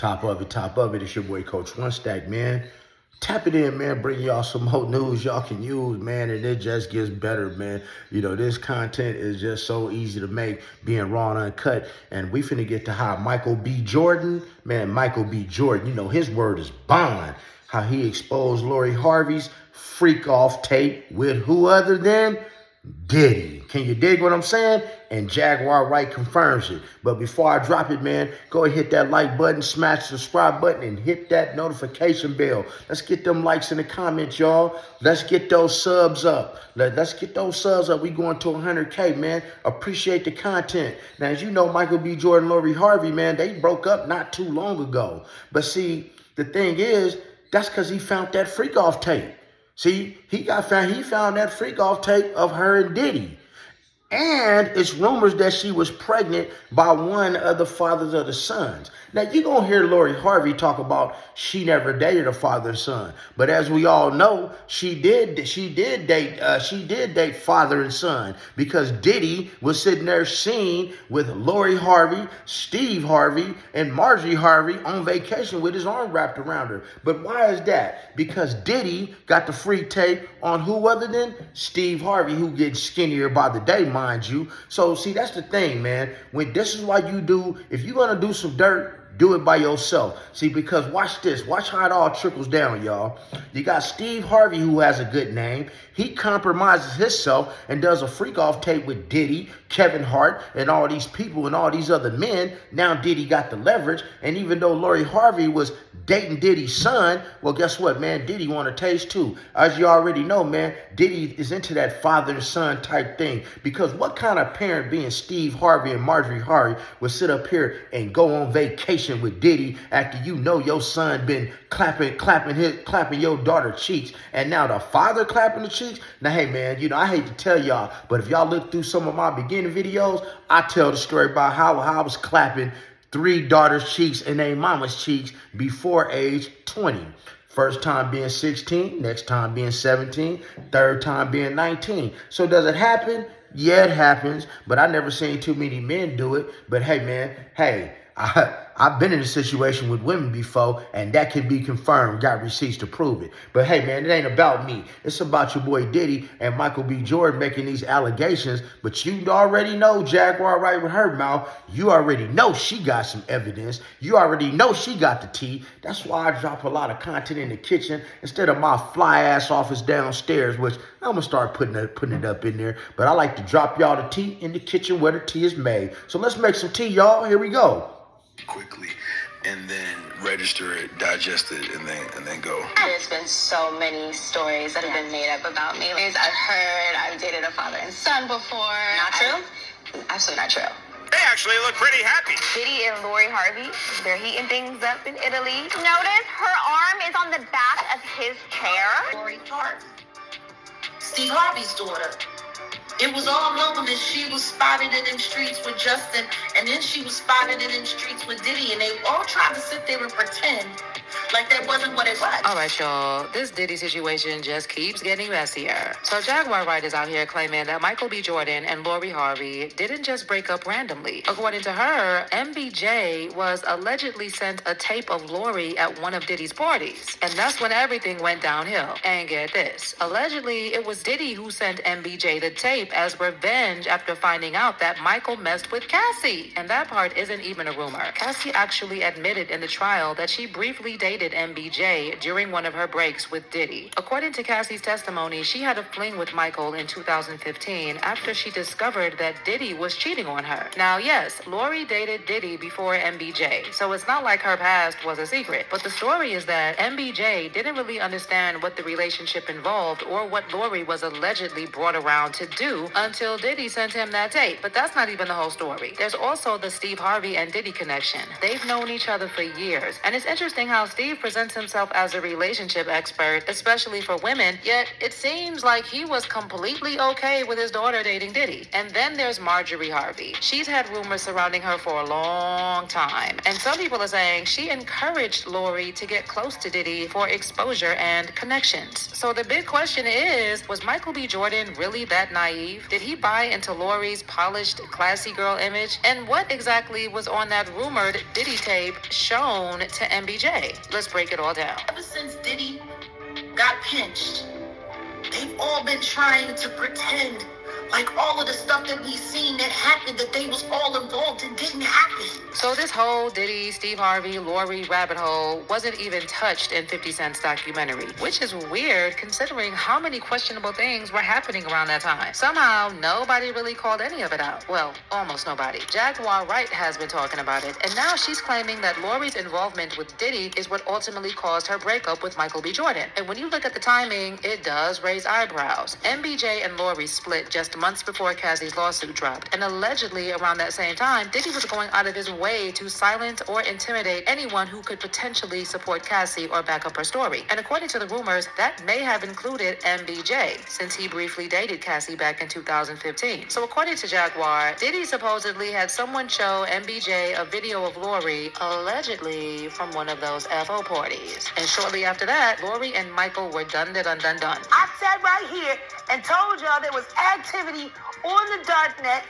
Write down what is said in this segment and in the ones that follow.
Top of it, top of it. It's your boy, Coach One Stack, man. Tap it in, man. Bring y'all some more news y'all can use, man. And it just gets better, man. You know, this content is just so easy to make, being raw and uncut. And we finna get to how Michael B. Jordan, man, Michael B. Jordan, you know, his word is bond. How he exposed Lori Harvey's freak-off tape with who other than Diddy. Can you dig what I'm saying? And Jaguar Wright confirms it. But before I drop it, man, go and hit that like button, smash the subscribe button, and hit that notification bell. Let's get them likes in the comments, y'all. Let's get those subs up. Let's get those subs up. We going to 100K, man. Appreciate the content. Now, as you know, Michael B. Jordan, Lori Harvey, man, they broke up not too long ago. But see, the thing is, that's because he found that freak-off tape. See, he found that freak-off tape of her and Diddy. And it's rumors that she was pregnant by one of the fathers of the sons. Now, you're going to hear Lori Harvey talk about she never dated a father's son. But as we all know, she did date father and son, because Diddy was sitting there seen with Lori Harvey, Steve Harvey, and Marjorie Harvey on vacation with his arm wrapped around her. But why is that? Because Diddy got the freak tape on who other than Steve Harvey, who gets skinnier by the day, mind you. So, see, that's the thing, man. When this is why you do, if you're going to do some dirt, do it by yourself. See, because watch this. Watch how it all trickles down, y'all. You got Steve Harvey, who has a good name. He compromises himself and does a freak-off tape with Diddy, Kevin Hart, and all these people and all these other men. Now Diddy got the leverage. And even though Lori Harvey was dating Diddy's son, well, guess what, man? Diddy want a taste too. As you already know, man, Diddy is into that father and son type thing. Because what kind of parent, being Steve Harvey and Marjorie Harvey, would sit up here and go on vacation with Diddy after you know your son been clapping your daughter cheeks, and now the father clapping the cheeks? Now, hey, man, you know, I hate to tell y'all, but if y'all look through some of my beginning videos, I tell the story about how I was clapping 3 daughters' cheeks and their mama's cheeks before age 20. First time being 16, next time being 17, third time being 19. So does it happen? Yeah, it happens, but I never seen too many men do it. But hey, man, hey, I've been in a situation with women before, and that can be confirmed. Got receipts to prove it. But hey, man, it ain't about me. It's about your boy Diddy and Michael B. Jordan making these allegations. But you already know Jaguar Wright with her mouth. You already know she got some evidence. You already know she got the tea. That's why I drop a lot of content in the kitchen instead of my fly-ass office downstairs, which I'm going to start putting it up in there. But I like to drop y'all the tea in the kitchen where the tea is made. So let's make some tea, y'all. Here we go. Quickly, and then register it, digest it, and then go. There's been so many stories that have been made up about me. I've heard I've dated a father and son before. Not true? Absolutely not true. They actually look pretty happy. Diddy and Lori Harvey, they're heating things up in Italy. Notice her arm is on the back of his chair. Lori Harvey, Steve Harvey's daughter. It was all over that she was spotted in them streets with Justin, and then she was spotted in them streets with Diddy, and they all tried to sit there and pretend like that wasn't what it was. All right, y'all. This Diddy situation just keeps getting messier. So Jaguar Wright is out here claiming that Michael B. Jordan and Lori Harvey didn't just break up randomly. According to her, MBJ was allegedly sent a tape of Lori at one of Diddy's parties. And that's when everything went downhill. And get this. Allegedly, it was Diddy who sent MBJ the tape as revenge after finding out that Michael messed with Cassie. And that part isn't even a rumor. Cassie actually admitted in the trial that she briefly dated MBJ during one of her breaks with Diddy. According to Cassie's testimony, she had a fling with Michael in 2015 after she discovered that Diddy was cheating on her. Now, yes, Lori dated Diddy before MBJ, so it's not like her past was a secret. But the story is that MBJ didn't really understand what the relationship involved or what Lori was allegedly brought around to do until Diddy sent him that tape. But that's not even the whole story. There's also the Steve Harvey and Diddy connection. They've known each other for years, and it's interesting how Steve Steve presents himself as a relationship expert, especially for women, yet it seems like he was completely okay with his daughter dating Diddy. And then there's Marjorie Harvey. She's had rumors surrounding her for a long time, and some people are saying she encouraged Lori to get close to Diddy for exposure and connections. So the big question is, was Michael B. Jordan really that naive? Did he buy into Lori's polished, classy girl image? And what exactly was on that rumored Diddy tape shown to MBJ? Let's break it all down. Ever since Diddy got pinched, they've all been trying to pretend like all of the stuff that we've seen that happened, that they was all involved and didn't happen. So this whole Diddy, Steve Harvey, Lori rabbit hole wasn't even touched in 50 Cent's documentary, which is weird considering how many questionable things were happening around that time. Somehow, nobody really called any of it out. Well, almost nobody. Jaguar Wright has been talking about it, and now she's claiming that Lori's involvement with Diddy is what ultimately caused her breakup with Michael B. Jordan. And when you look at the timing, it does raise eyebrows. MBJ and Lori split just months before Cassie's lawsuit dropped, and allegedly around that same time, Diddy was going out of his way to silence or intimidate anyone who could potentially support Cassie or back up her story. And according to the rumors, that may have included MBJ, since he briefly dated Cassie back in 2015. So according to Jaguar, Diddy supposedly had someone show MBJ a video of Lori, allegedly from one of those FO parties. And shortly after that, Lori and Michael were done. I sat right here and told y'all there was activity on the dark net.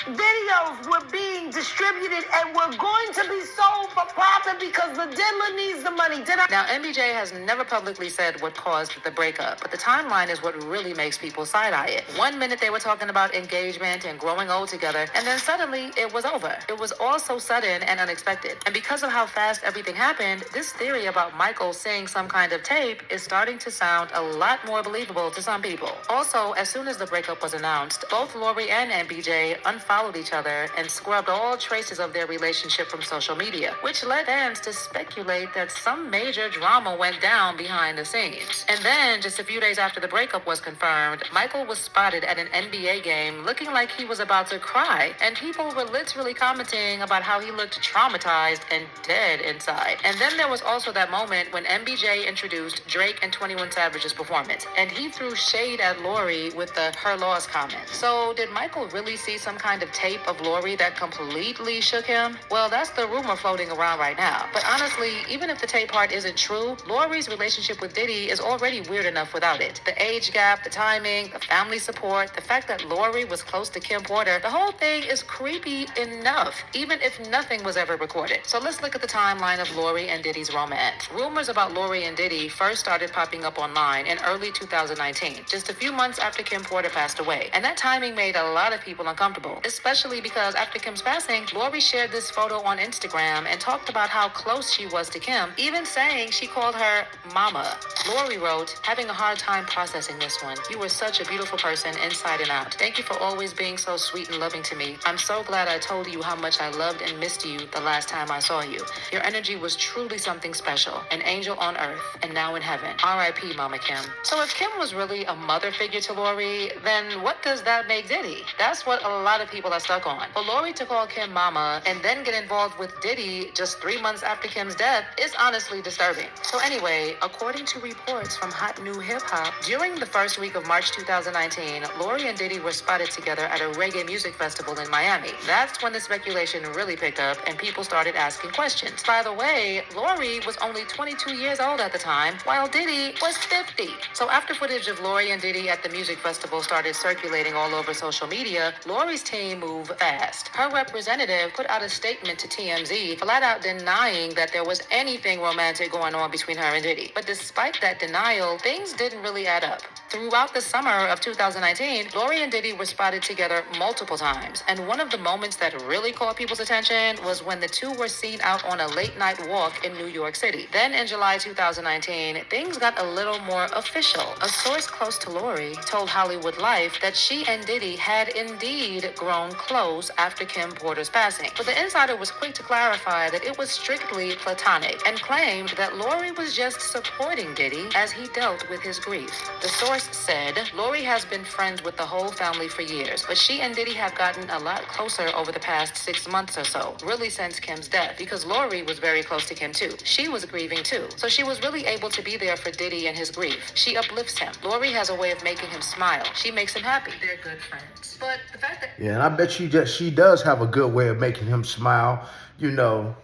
Videos were being distributed and were going to be sold for profit because the diddler needs the money. Now, MBJ has never publicly said what caused the breakup, but the timeline is what really makes people side-eye it. 1 minute they were talking about engagement and growing old together, and then suddenly it was over. It was all so sudden and unexpected. And because of how fast everything happened, this theory about Michael seeing some kind of tape is starting to sound a lot more believable to some people. Also, as soon as the breakup was announced, both Lori and MBJ unfollowed each other and scrubbed all traces of their relationship from social media, which led fans to speculate that some major drama went down behind the scenes. And then, just a few days after the breakup was confirmed, Michael was spotted at an NBA game looking like he was about to cry, and people were literally commenting about how he looked traumatized and dead inside. And then there was also that moment when MBJ introduced Drake and 21 Savage's performance, and he threw shade at Lori with the "her loss" comment. So did Michael really see some kind of tape of Lori that completely shook him? Well, that's the rumor floating around right now. But honestly, even if the tape part isn't true, Lori's relationship with Diddy is already weird enough without it. The age gap, the timing, the family support, the fact that Lori was close to Kim Porter, the whole thing is creepy enough, even if nothing was ever recorded. So let's look at the timeline of Lori and Diddy's romance. Rumors about Lori and Diddy first started popping up online in early 2019, just a few months after Kim Porter passed away. And that timing made a lot of people uncomfortable, especially because after Kim's passing, Lori shared this photo on Instagram and talked about how close she was to Kim, even saying she called her mama. Lori wrote, "Having a hard time processing this one. You were such a beautiful person inside and out. Thank you for always being so sweet and loving to me. I'm so glad I told you how much I loved and missed you the last time I saw you. Your energy was truly something special, an angel on earth and now in heaven. R.I.P. Mama Kim." So if Kim was really a mother figure to Lori, then what does that make Diddy? That's what a lot of people are stuck on. For Lori to call Kim mama and then get involved with Diddy just 3 months after Kim's death is honestly disturbing. So anyway, according to reports from Hot New Hip Hop, during the first week of March 2019, Lori and Diddy were spotted together at a reggae music festival in Miami. That's when the speculation really picked up and people started asking questions. By the way, Lori was only 22 years old at the time, while Diddy was 50. So after footage of Lori and Diddy at the music festival started circulating all over social media, Lori's team moved fast. Her representative put out a statement to TMZ, flat out denying that there was anything romantic going on between her and Diddy. But despite that denial, things didn't really add up. Throughout the summer of 2019, Lori and Diddy were spotted together multiple times, and one of the moments that really caught people's attention was when the two were seen out on a late-night walk in New York City. Then in July 2019, things got a little more official. A source close to Lori told Hollywood Life that she and Diddy had indeed grown close after Kim Porter's passing. But the insider was quick to clarify that it was strictly platonic and claimed that Lori was just supporting Diddy as he dealt with his grief. The source source said, Lori has been friends with the whole family for years, but she and Diddy have gotten a lot closer over the past 6 months or so, really since Kim's death, because Lori was very close to Kim too. She was grieving too, so she was really able to be there for Diddy and his grief. She uplifts him. Lori has a way of making him smile. She makes him happy. They're good friends. But the fact that... Yeah, and I bet she does have a good way of making him smile. You know,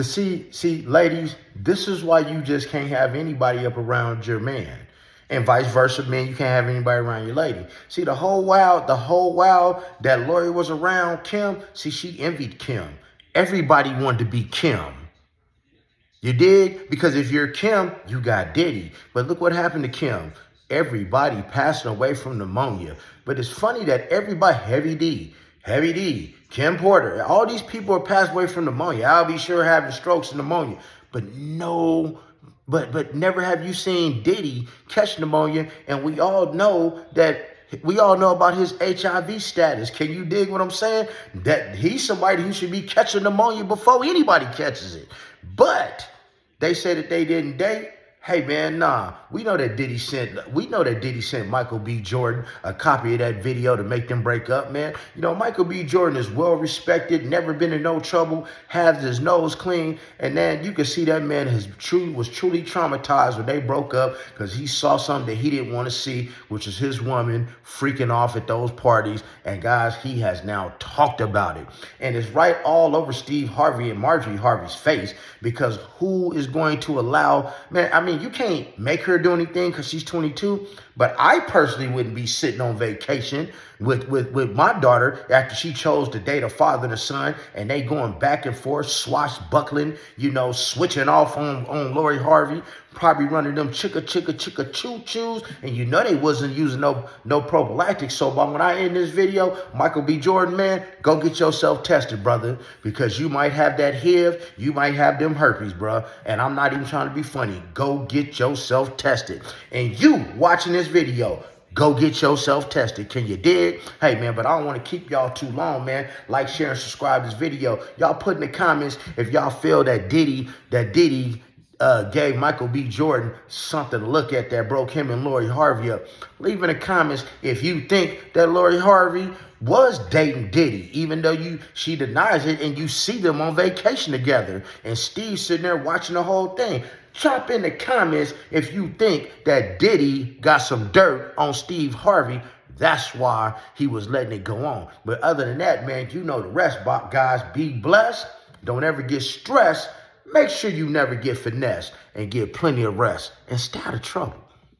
see, ladies, this is why you just can't have anybody up around your man. And vice versa, man, you can't have anybody around your lady. See, the whole while that Lori was around Kim, see, she envied Kim. Everybody wanted to be Kim. You dig? Because if you're Kim, you got Diddy. But look what happened to Kim. Everybody passing away from pneumonia. But it's funny that everybody, Heavy D, Kim Porter, all these people are passed away from pneumonia. I'll be sure having strokes and pneumonia. But never have you seen Diddy catch pneumonia. And we all know about his HIV status. Can you dig what I'm saying? That he's somebody who should be catching pneumonia before anybody catches it. But they say that they didn't date. Hey man, nah. We know that Diddy sent Michael B. Jordan a copy of that video to make them break up, man. You know, Michael B. Jordan is well respected, never been in no trouble, has his nose clean, and then you can see that man was truly traumatized when they broke up because he saw something that he didn't want to see, which is his woman freaking off at those parties. And guys, he has now talked about it. And it's right all over Steve Harvey and Marjorie Harvey's face, because who is going to allow, man, I mean, you can't make her do anything because she's 22, but I personally wouldn't be sitting on vacation with my daughter after she chose to date a father and a son, and they going back and forth, swashbuckling, you know, switching off on Lori Harvey, probably running them chicka choo-choos, and you know they wasn't using no prophylactics. So when I end this video, Michael B. Jordan, man, go get yourself tested, brother, because you might have that HIV, you might have them herpes, bro, and I'm not even trying to be funny. Go get yourself tested. And you watching this video, go get yourself tested. Can you dig? Hey, man, but I don't want to keep y'all too long, man. Like, share, and subscribe to this video. Y'all put in the comments if y'all feel that Diddy gave Michael B. Jordan something to look at that broke him and Lori Harvey up. Leave in the comments if you think that Lori Harvey was dating Diddy, even though she denies it, and you see them on vacation together, and Steve sitting there watching the whole thing. Drop in the comments if you think that Diddy got some dirt on Steve Harvey. That's why he was letting it go on. But other than that, man, you know the rest, guys. Be blessed. Don't ever get stressed. Make sure you never get finessed, and get plenty of rest and stay out of trouble.